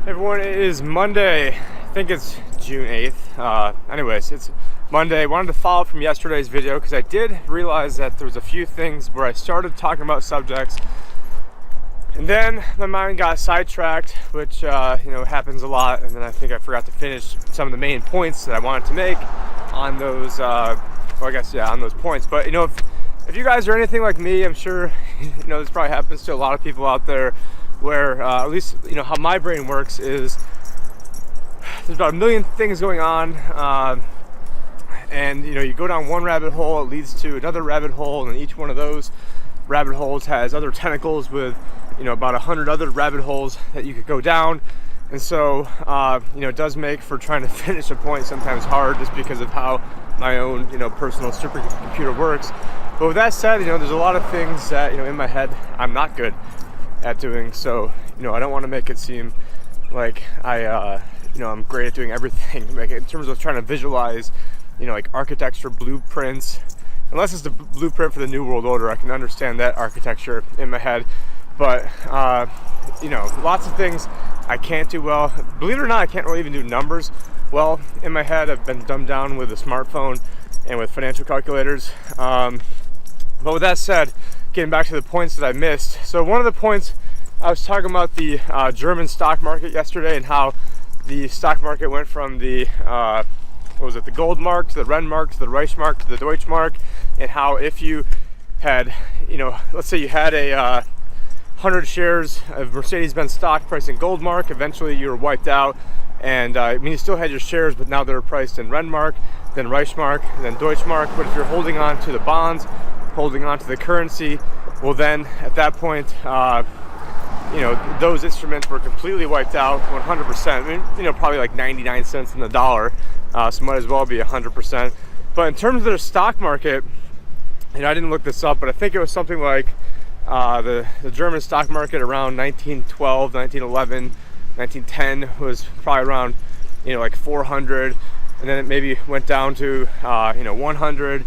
Everyone, it is Monday. I think it's June 8th. Anyways, it's Monday. I wanted to follow up from yesterday's video because I did realize that there was a few things where I started talking about subjects and then my mind got sidetracked, which happens a lot, and then I think I forgot to finish some of the main points that I wanted to make on those on those points. But if you guys are anything like me, I'm sure this probably happens to a lot of people out there, where at least how my brain works is there's about a million things going on, and you go down one rabbit hole, it leads to another rabbit hole, and each one of those rabbit holes has other tentacles with about 100 other rabbit holes that you could go down. And so it does make for trying to finish a point sometimes hard, just because of how my own personal supercomputer works. But with that said, there's a lot of things that in my head I'm not good at doing, so I don't want to make it seem like I'm great at doing everything. Like in terms of trying to visualize like architecture blueprints, unless it's the blueprint for the New World Order, I can understand that architecture in my head. But lots of things I can't do well. Believe it or not, I can't really even do numbers well in my head. I've been dumbed down with a smartphone and with financial calculators. But with that said, getting back to the points that I missed. So one of the points, I was talking about the German stock market yesterday, and how the stock market went from the the gold mark to the Ren mark to the Reich mark to the Deutsch mark, and how if you had let's say you had a 100 shares of Mercedes-Benz stock priced in gold mark, eventually you were wiped out, and you still had your shares, but now they're priced in Ren mark, then Reich mark, and then Deutsch mark. But if you're holding on to the bonds, holding on to the currency, well then at that point those instruments were completely wiped out 100%. Probably like 99 cents in the dollar, so might as well be 100%. But in terms of their stock market, I didn't look this up, but I think it was something like the German stock market around 1912, 1911, 1910 was probably around like 400, and then it maybe went down to 100,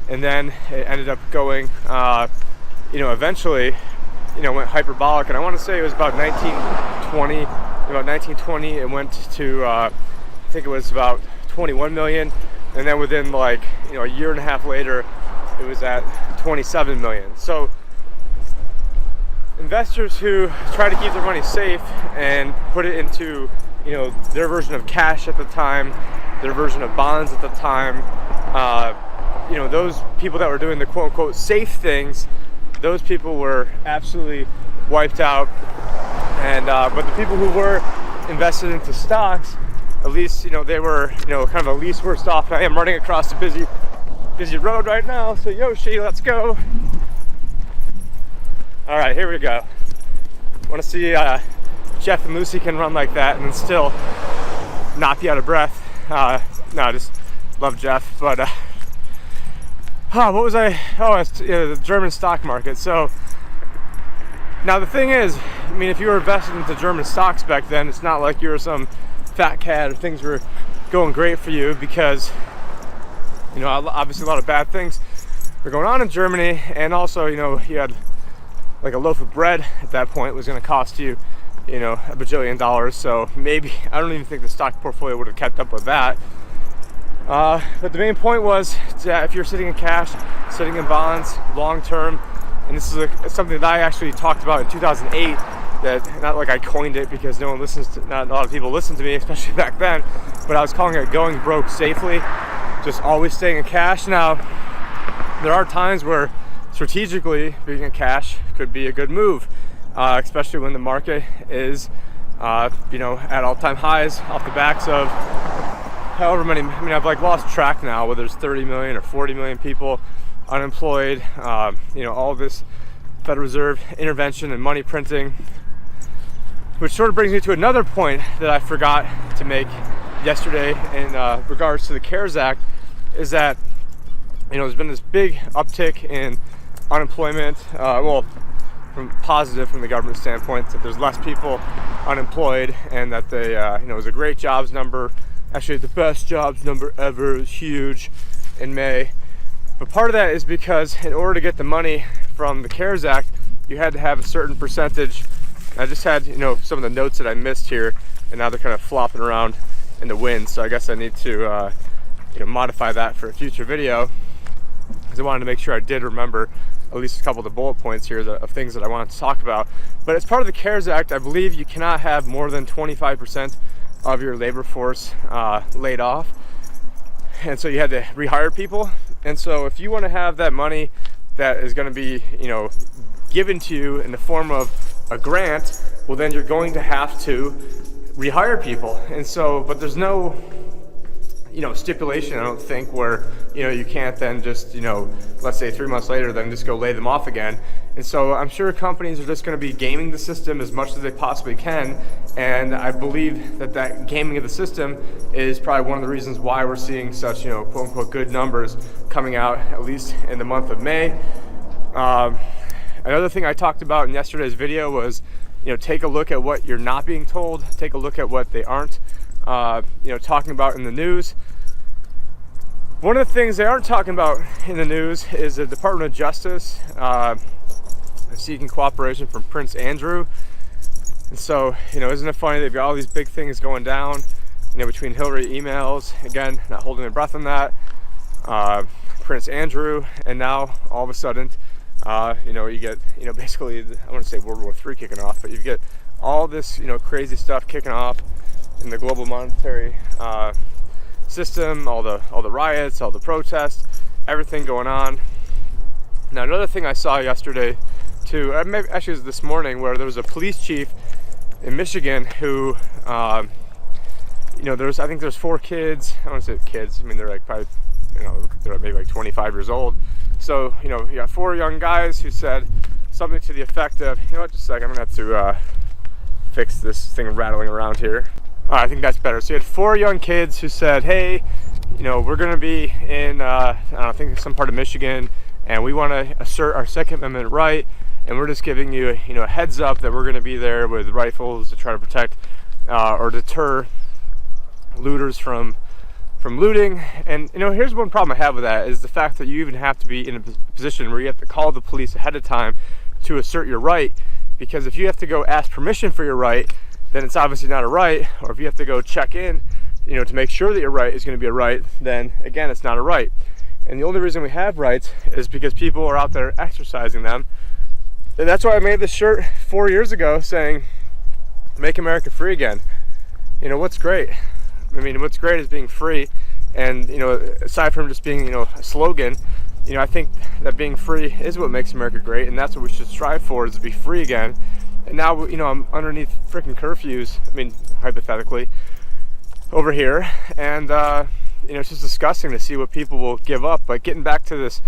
and then it ended up going eventually went hyperbolic, and I want to say it was about 1920 it went to I think it was about 21 million, and then within like a year and a half later it was at 27 million. So investors who try to keep their money safe and put it into their version of cash at the time, their version of bonds at the time, those people that were doing the quote-unquote safe things, those people were absolutely wiped out. And but the people who were invested into stocks, at least they were kind of the least worst off. I am running across a busy road right now, so Yoshi, let's go. All right, here we go. Want to see Jeff and Lucy can run like that and then still not be out of breath. No, I just love Jeff. But what was I? Oh, it's the German stock market. So now the thing is, if you were invested into German stocks back then, it's not like you were some fat cat or things were going great for you, because obviously a lot of bad things were going on in Germany, and also you had like a loaf of bread at that point was going to cost you a bajillion dollars. So maybe, I don't even think the stock portfolio would have kept up with that. But the main point was that if you're sitting in cash, sitting in bonds long term, and this is something that I actually talked about in 2008, that not like I coined it because not a lot of people listen to me, especially back then, but I was calling it going broke safely, just always staying in cash. Now there are times where strategically being in cash could be a good move, especially when the market is at all-time highs off the backs of however many, I've like lost track now, whether it's 30 million or 40 million people unemployed, all this Federal Reserve intervention and money printing. Which sort of brings me to another point that I forgot to make yesterday in regards to the CARES Act, is that there's been this big uptick in unemployment, from the government standpoint, that there's less people unemployed, and that they it was a great jobs number, actually the best jobs number ever. It was huge in May. But part of that is because in order to get the money from the CARES Act, you had to have a certain percentage. I just had some of the notes that I missed here and now they're kind of flopping around in the wind. So I guess I need to modify that for a future video, because I wanted to make sure I did remember at least a couple of the bullet points here of things that I wanted to talk about. But as part of the CARES Act, I believe you cannot have more than 25% of your labor force laid off, and so you had to rehire people. And so if you want to have that money that is going to be given to you in the form of a grant, well, then you're going to have to rehire people. And so, but there's no stipulation, I don't think, where you can't then just let's say 3 months later then just go lay them off again. And so I'm sure companies are just going to be gaming the system as much as they possibly can, and I believe that gaming of the system is probably one of the reasons why we're seeing such quote unquote good numbers coming out, at least in the month of May. Another thing I talked about in yesterday's video was take a look at what you're not being told, take a look at what they aren't talking about in the news. One of the things they aren't talking about in the news is the Department of Justice seeking cooperation from Prince Andrew. And so, isn't it funny, they've got all these big things going down, between Hillary emails, again, not holding my breath on that, Prince Andrew, and now all of a sudden, you get, basically, I want to say World War III kicking off, but you get all this, crazy stuff kicking off in the global monetary system, all the riots, all the protests, everything going on. Now, another thing I saw yesterday too, actually it was this morning, where there was a police chief in Michigan who, I think there's 4 kids. I don't want to say kids. I mean, they're like probably, they're maybe like 25 years old. So, you got 4 young guys who said something to the effect of, just a second, I'm gonna have to fix this thing rattling around here. I think that's better. So you had 4 young kids who said, hey, we're going to be in, I think some part of Michigan, and we want to assert our Second Amendment right, and we're just giving you, a heads up that we're going to be there with rifles to try to protect or deter looters from looting. And, here's one problem I have with that, is the fact that you even have to be in a position where you have to call the police ahead of time to assert your right, because if you have to go ask permission for your right, then it's obviously not a right. Or if you have to go check in, to make sure that your right is going to be a right, then again, it's not a right. And the only reason we have rights is because people are out there exercising them. And that's why I made this shirt 4 years ago saying, "Make America free again." What's great? I mean, what's great is being free. And, aside from just being, a slogan, I think that being free is what makes America great. And that's what we should strive for, is to be free again. And now, I'm underneath freaking curfews, I mean, hypothetically, over here. And, it's just disgusting to see what people will give up. But getting back to this,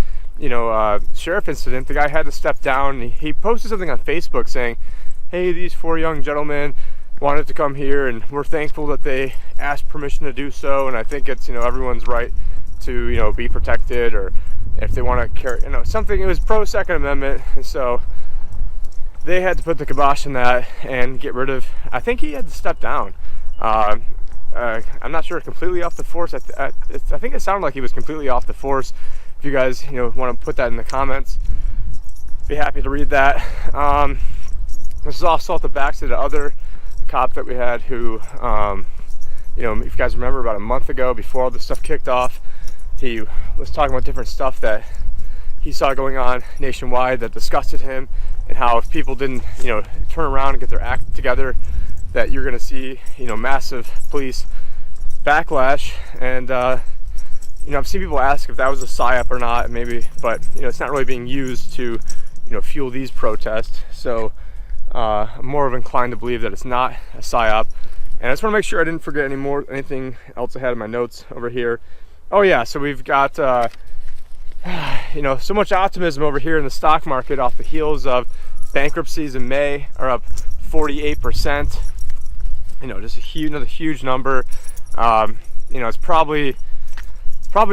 sheriff incident, the guy had to step down. He posted something on Facebook saying, hey, these 4 young gentlemen wanted to come here, and we're thankful that they asked permission to do so. And I think it's, everyone's right to, be protected, or if they want to carry, something. It was pro Second Amendment. And so they had to put the kibosh on that and get rid of, I think he had to step down. I'm not sure completely off the force. I think it sounded like he was completely off the force. If you guys, want to put that in the comments, be happy to read that. This is also off the backs of the other cop that we had who, if you guys remember, about a month ago, before all this stuff kicked off, he was talking about different stuff that he saw going on nationwide that disgusted him, and how if people didn't, turn around and get their act together, that you're going to see, massive police backlash. And, I've seen people ask if that was a psyop or not, maybe, but, it's not really being used to, fuel these protests. So I'm more of inclined to believe that it's not a psyop. And I just want to make sure I didn't forget anything else I had in my notes over here. Oh yeah, so we've got, so much optimism over here in the stock market off the heels of bankruptcies in May are up 48%. Just another huge number. It's probably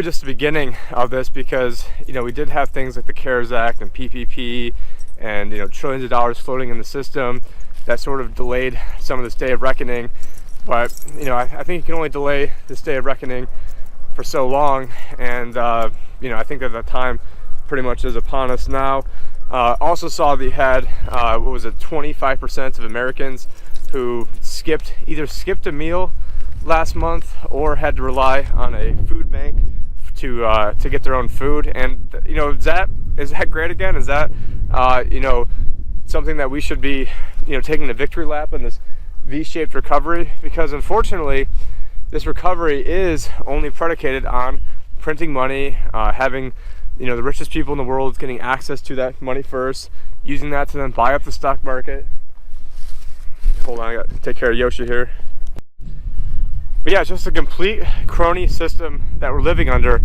just the beginning of this, because we did have things like the CARES Act and PPP and trillions of dollars floating in the system that sort of delayed some of this day of reckoning. But I think you can only delay this day of reckoning for so long, and I think that the time pretty much is upon us now. Also saw that you had 25% of Americans who either skipped a meal last month or had to rely on a food bank to get their own food. And is that great again? Is that something that we should be taking a victory lap in this V-shaped recovery? Because unfortunately, this recovery is only predicated on printing money, having the richest people in the world getting access to that money first, using that to then buy up the stock market. Hold on, I gotta take care of Yoshi here. But yeah, it's just a complete crony system that we're living under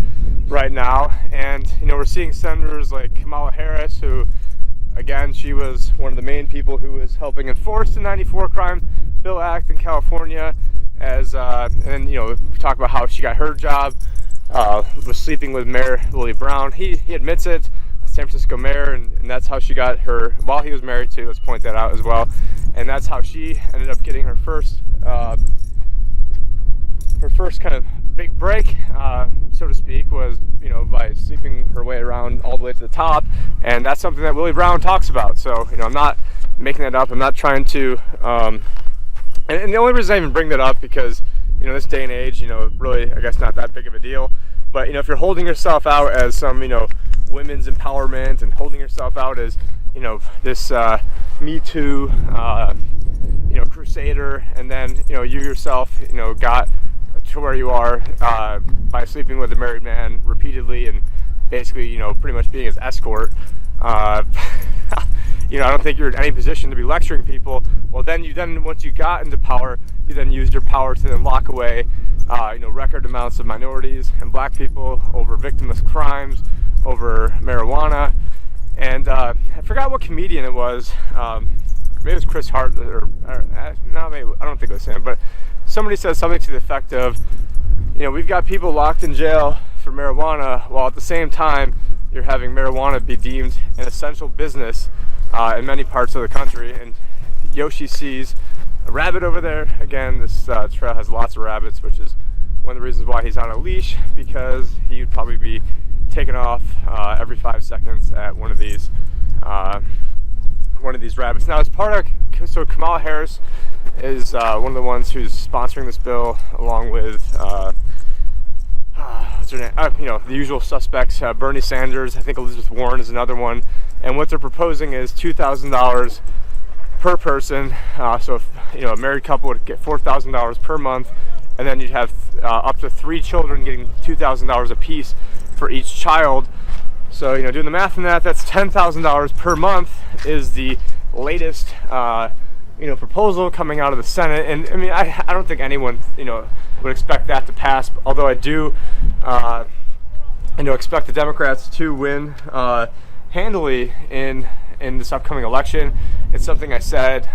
right now. And we're seeing senators like Kamala Harris, who, again, she was one of the main people who was helping enforce the 94 Crime Bill Act in California. And we talk about how she got her job, was sleeping with Mayor Willie Brown. He admits it, a San Francisco mayor, and that's how she got her, while he was married too, let's point that out as well. And that's how she ended up getting her first kind of big break, so to speak, was by sleeping her way around all the way to the top. And that's something that Willie Brown talks about. So I'm not making that up. I'm not trying to and the only reason I even bring that up, because this day and age, really, I guess, not that big of a deal. But if you're holding yourself out as some women's empowerment, and holding yourself out as this Me Too crusader, and then you yourself got to where you are by sleeping with a married man repeatedly, and basically pretty much being his escort, I don't think you're in any position to be lecturing people. Well, then once you got into power, you then used your power to then lock away record amounts of minorities and black people over victimless crimes, over marijuana. And I forgot what comedian it was. Maybe it was Chris Hart, or no, maybe, I don't think it was him, but somebody said something to the effect of, we've got people locked in jail for marijuana, while at the same time you're having marijuana be deemed an essential business in many parts of the country. And Yoshi sees a rabbit over there. Again, this trail has lots of rabbits, which is one of the reasons why he's on a leash, because he would probably be taken off every 5 seconds at one of these rabbits. Now, as part of, so Kamala Harris is one of the ones who's sponsoring this bill, along with what's her name? The usual suspects. Bernie Sanders, I think Elizabeth Warren is another one. And what they're proposing is $2,000 per person. So if, a married couple would get $4,000 per month, and then you'd have up to 3 children getting $2,000 apiece for each child. So doing the math on that, that's $10,000 per month is the latest proposal coming out of the Senate. And I mean, I don't think anyone would expect that to pass, although I do expect the Democrats to win handily in this upcoming election. It's something I said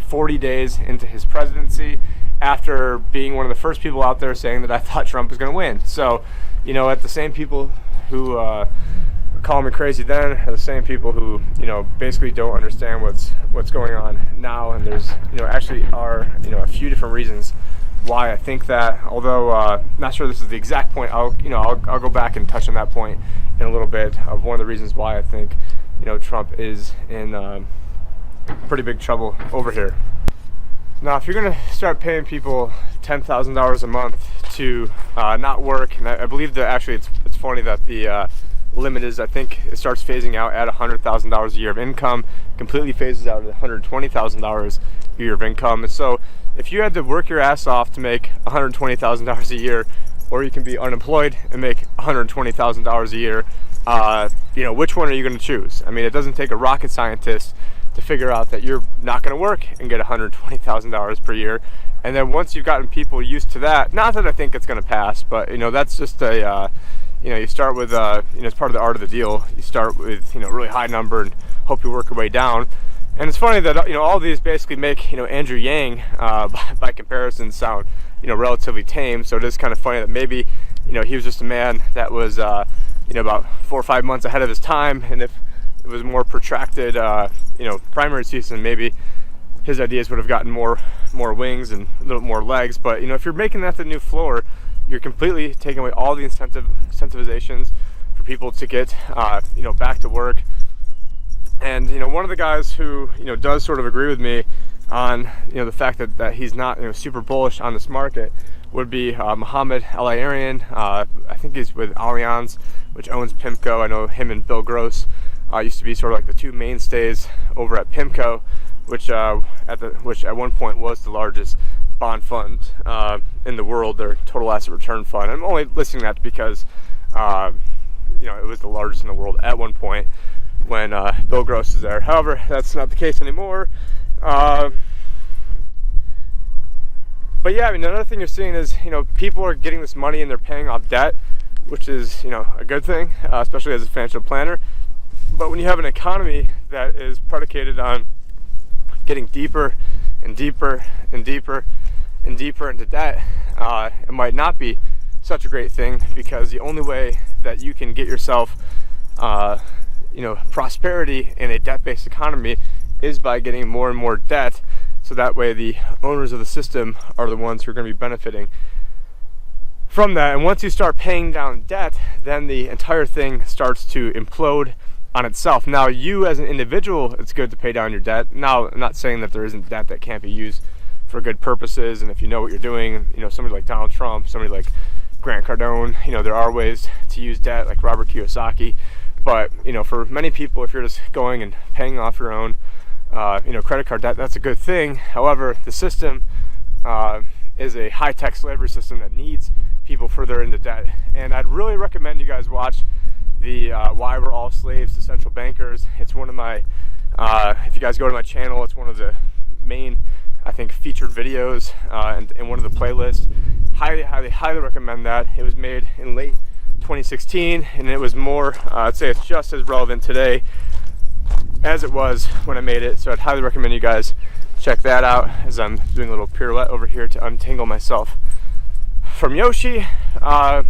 40 days into his presidency, after being one of the first people out there saying that I thought Trump was going to win. So at the same people who call me crazy then are the same people who basically don't understand what's going on now. And there's actually are a few different reasons why I think that, although not sure this is the exact point. I'll go back and touch on that point in a little bit, of one of the reasons why I think Trump is in pretty big trouble over here. Now, if you're going to start paying people $10,000 a month to not work, and I believe that actually it's funny that the limit is, I think it starts phasing out at $100,000 a year of income, completely phases out at $120,000 a year of income. And so if you had to work your ass off to make $120,000 a year, or you can be unemployed and make $120,000 a year, which one are you going to choose? I mean, it doesn't take a rocket scientist to figure out that you're not going to work and get $120,000 per year. And then once you've gotten people used to that, not that I think it's going to pass, but that's just a you start with it's part of the art of the deal. You start with a really high number and hope you work your way down. And it's funny that all of these basically make Andrew Yang by comparison sound relatively tame. So it is kind of funny that maybe he was just a man that was about 4 or 5 months ahead of his time, and if it was more protracted primary season, maybe his ideas would have gotten more wings and a little more legs. But if you're making that the new floor, you're completely taking away all the incentivizations for people to get back to work. And one of the guys who does sort of agree with me on the fact that he's not super bullish on this market would be Mohammed El-Arian. I think he's with Allianz, which owns PIMCO. I know him and Bill Gross used to be sort of like the two mainstays over at PIMCO, which at one point was the largest bond fund in the world, their total asset return fund. I'm only listing that because it was the largest in the world at one point when Bill Gross is there. However, that's not the case anymore. But yeah, another thing you're seeing is, people are getting this money and they're paying off debt, which is, a good thing, especially as a financial planner. But when you have an economy that is predicated on getting deeper and deeper and deeper and deeper into debt, it might not be such a great thing, because the only way that you can get yourself, prosperity in a debt-based economy is by getting more and more debt. So that way the owners of the system are the ones who are going to be benefiting from that. And once you start paying down debt, then the entire thing starts to implode on itself. Now, you as an individual, it's good to pay down your debt. Now, I'm not saying that there isn't debt that can't be used for good purposes, and if you know what you're doing, somebody like Donald Trump, somebody like Grant Cardone, there are ways to use debt, like Robert Kiyosaki. But for many people, if you're just going and paying off your own credit card debt, that's a good thing. However, the system is a high-tech slavery system that needs people further into debt. And I'd really recommend you guys watch the Why We're All Slaves to Central Bankers. It's one of my, if you guys go to my channel, it's one of the main, I think, featured videos in one of the playlists. Highly, highly, highly recommend that. It was made in late 2016, and it was more, I'd say it's just as relevant today as it was when I made it. So I'd highly recommend you guys check that out, as I'm doing a little pirouette over here to untangle myself from Yoshi. But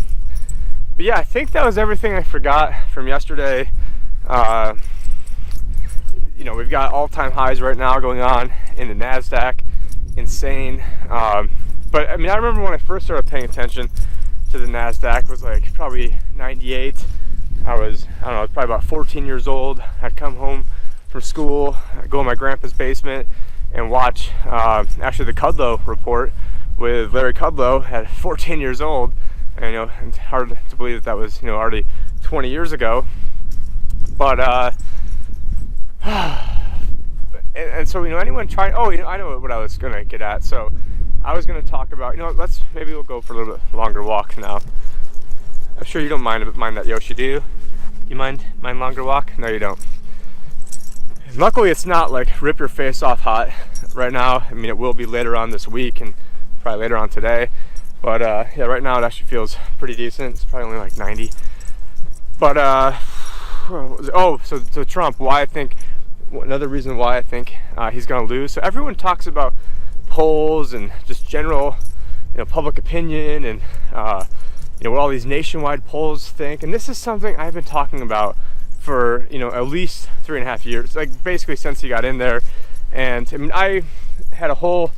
yeah, I think that was everything I forgot from yesterday. We've got all-time highs right now going on in the NASDAQ. Insane. But I remember when I first started paying attention to the NASDAQ, was like probably 98. I was probably about 14 years old. I'd come home from school, I'd go in my grandpa's basement and watch actually the Kudlow report with Larry Kudlow at 14 years old. And, it's hard to believe that was, already 20 years ago. But, and so, anyone trying, I know what I was going to get at. So I was going to talk about, maybe we'll go for a little bit longer walk now. I'm sure you don't mind that, Yoshi, do you? You mind longer walk? No, you don't. Luckily, it's not like rip your face off hot right now. It will be later on this week and probably later on today. But yeah, right now it actually feels pretty decent. It's probably only like 90. But so Trump, another reason why I think he's going to lose. So everyone talks about polls and just general, public opinion and what all these nationwide polls think. And this is something I've been talking about for at least 3.5 years, like basically since he got in there. And I had a whole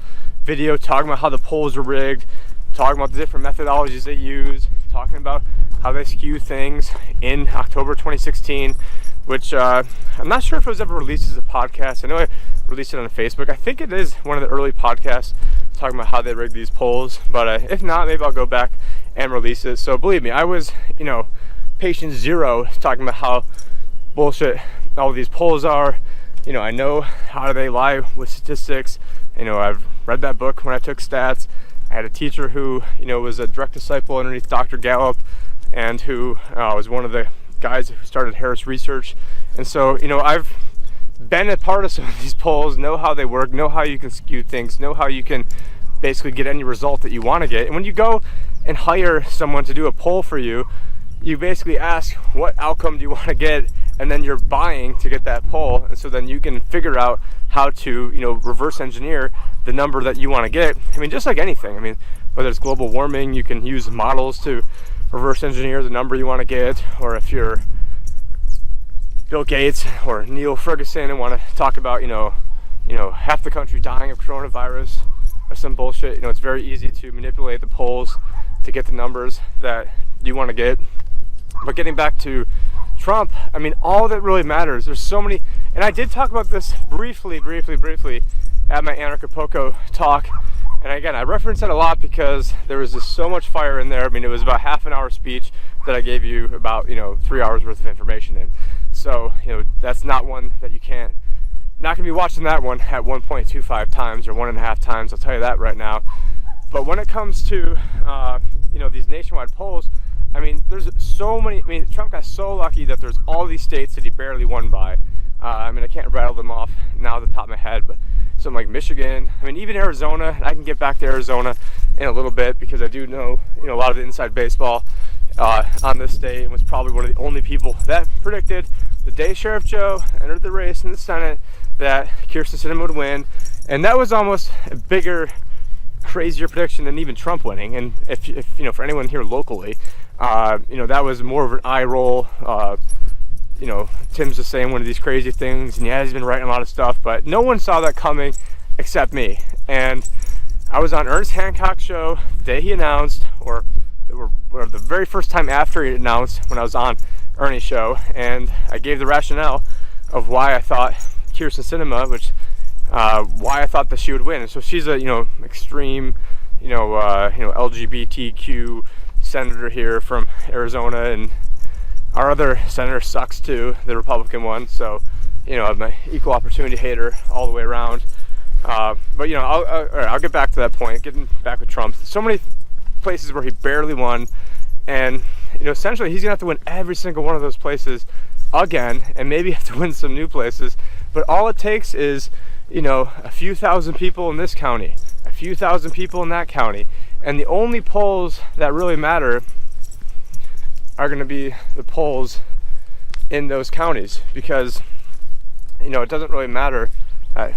video talking about how the polls are rigged, talking about the different methodologies they use, talking about how they skew things in October 2016, which I'm not sure if it was ever released as a podcast. I know I released it on Facebook. I think it is one of the early podcasts talking about how they rig these polls, but if not, maybe I'll go back and release it. So believe me, I was, patient zero talking about how bullshit all these polls are. I know how they lie with statistics. I've read that book when I took stats. I had a teacher who, was a direct disciple underneath Dr. Gallup, and who was one of the guys who started Harris Research. And so, I've been a part of some of these polls, know how they work, know how you can skew things, know how you can basically get any result that you want to get. And when you go and hire someone to do a poll for you, you basically ask, what outcome do you want to get? And then you're buying to get that poll. And so then you can figure out how to, reverse engineer the number that you want to get. Just like anything. Whether it's global warming, you can use models to reverse engineer the number you want to get. Or if you're Bill Gates or Neil Ferguson and want to talk about, half the country dying of coronavirus or some bullshit, it's very easy to manipulate the polls to get the numbers that you want to get. But getting back to Trump, all that really matters, there's so many, and I did talk about this briefly at my Anarchapulco talk. And again, I reference it a lot because there was just so much fire in there. I mean, it was about half an hour speech that I gave you about, 3 hours worth of information in. So, that's not one that you can't, not gonna be watching that one at 1.25 times or 1.5 times, I'll tell you that right now. But when it comes to, these nationwide polls, I mean, there's so many, Trump got so lucky that there's all these states that he barely won by. I can't rattle them off now at the top of my head, but something like Michigan, even Arizona, and I can get back to Arizona in a little bit because I do know, a lot of the inside baseball on this state, and was probably one of the only people that predicted the day Sheriff Joe entered the race in the Senate that Kyrsten Sinema would win. And that was almost a bigger, crazier prediction than even Trump winning. And if for anyone here locally, that was more of an eye roll. Tim's just saying one of these crazy things, and he's been writing a lot of stuff, but no one saw that coming except me. And I was on Ernest Hancock's show the day he announced, or the very first time after he announced, when I was on Ernie's show, and I gave the rationale of why I thought Kyrsten Sinema, why I thought that she would win. And so she's a extreme, LGBTQ senator here from Arizona, and our other senator sucks too, the Republican one. So, I'm an equal opportunity hater all the way around. But I'll get back to that point. Getting back with Trump, so many places where he barely won, and essentially he's gonna have to win every single one of those places again, and maybe have to win some new places. But all it takes is, a few thousand people in this county, a few thousand people in that county, and the only polls that really matter are going to be the polls in those counties, because it doesn't really matter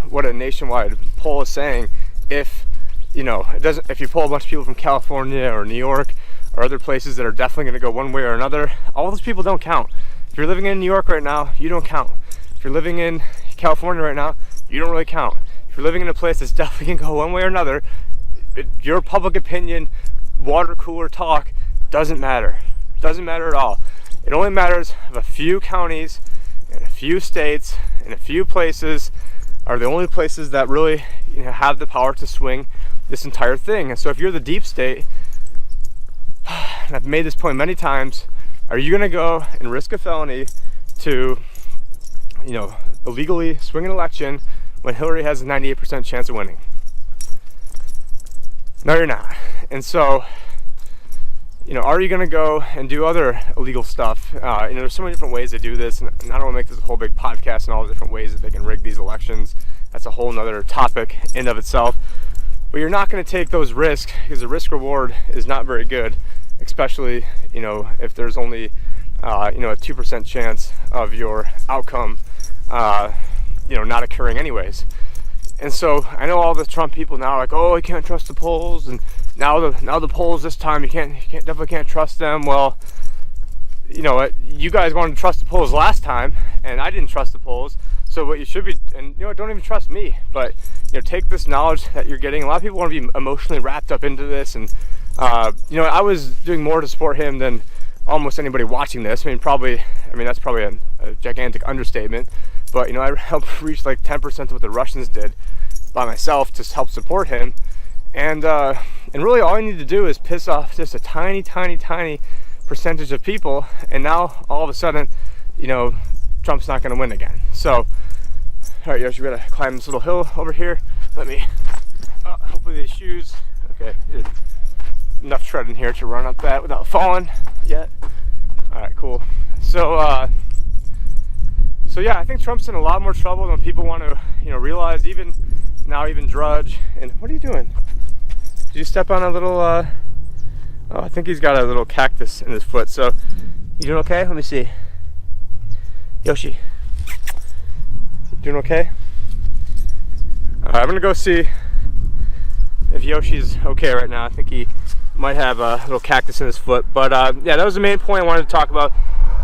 what a nationwide poll is saying if if you poll a bunch of people from California or New York or other places that are definitely going to go one way or another. All those people don't count. If you're living in New York right now, you don't count. If you're living in California right now, you don't really count. If you're living in a place that's definitely going to go one way or another, your public opinion, water cooler talk doesn't matter. Doesn't matter at all. It only matters if a few counties and a few states and a few places are the only places that really have the power to swing this entire thing. And so if you're the deep state, and I've made this point many times, are you going to go and risk a felony to illegally swing an election when Hillary has a 98% chance of winning? No, you're not. And so are you going to go and do other illegal stuff? There's so many different ways to do this, and I don't want to make this a whole big podcast and all the different ways that they can rig these elections. That's a whole nother topic in of itself. But you're not going to take those risks because the risk reward is not very good, especially, if there's only, a 2% chance of your outcome, not occurring anyways. And so I know all the Trump people now are like, oh, I can't trust the polls, and now the polls this time you definitely can't trust them. Well, you guys wanted to trust the polls last time, and I didn't trust the polls. So what you should be, and don't even trust me, but take this knowledge that you're getting. A lot of people want to be emotionally wrapped up into this, and I was doing more to support him than almost anybody watching this. That's probably a gigantic understatement. But I helped reach like 10% of what the Russians did by myself to help support him. And really all you need to do is piss off just a tiny, tiny, tiny percentage of people, and now all of a sudden, Trump's not going to win again. So, all right, Yoshi, we gotta climb this little hill over here. Let me, hopefully these shoes, okay, enough tread in here to run up that without falling yet. All right, cool. So yeah, I think Trump's in a lot more trouble than people want to, realize. Even Drudge. And what are you doing? Did you step on a little? Oh, I think he's got a little cactus in his foot. So, you doing okay? Let me see. Yoshi, you doing okay? I'm gonna go see if Yoshi's okay right now. I think he might have a little cactus in his foot. But yeah, that was the main point I wanted to talk about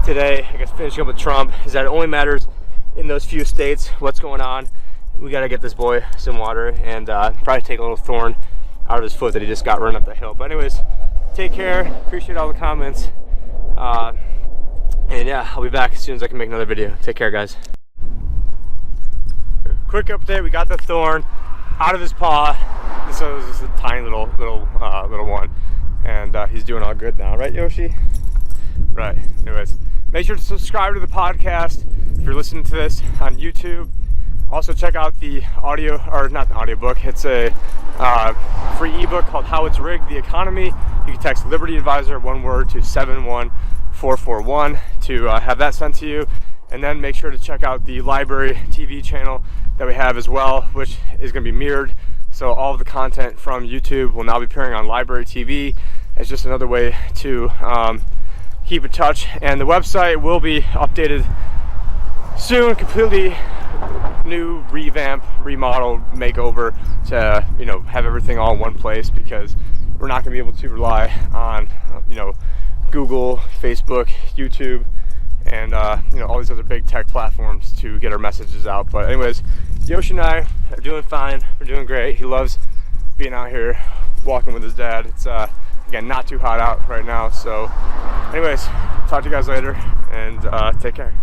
today. I guess finishing up with Trump is that it only matters in those few states what's going on. We got to get this boy some water and probably take a little thorn out of his foot that he just got running up the hill. But anyways, take care. Appreciate all the comments. And yeah, I'll be back as soon as I can make another video. Take care, guys. Quick update, we got the thorn. out of his paw. This was just a tiny little one, and he's doing all good now, right, Yoshi? Right. Anyways, make sure to subscribe to the podcast if you're listening to this on YouTube. Also check out the audio, or not the audiobook, it's a free ebook called How It's Rigged, the Economy. You can text Liberty Advisor, one word, to 71441 to have that sent to you. And then make sure to check out the library TV channel that we have as well, which is going to be mirrored. So all of the content from YouTube will now be appearing on library TV. It's just another way to keep in touch. And the website will be updated soon, completely new revamp, remodel, makeover to, you know, have everything all in one place, because we're not going to be able to rely on, you know, Google, Facebook, YouTube, and you know, all these other big tech platforms to get our messages out. But anyways, Yoshi and I are doing fine. We're doing great. He loves being out here walking with his dad. It's again not too hot out right now. So anyways, talk to you guys later, and take care.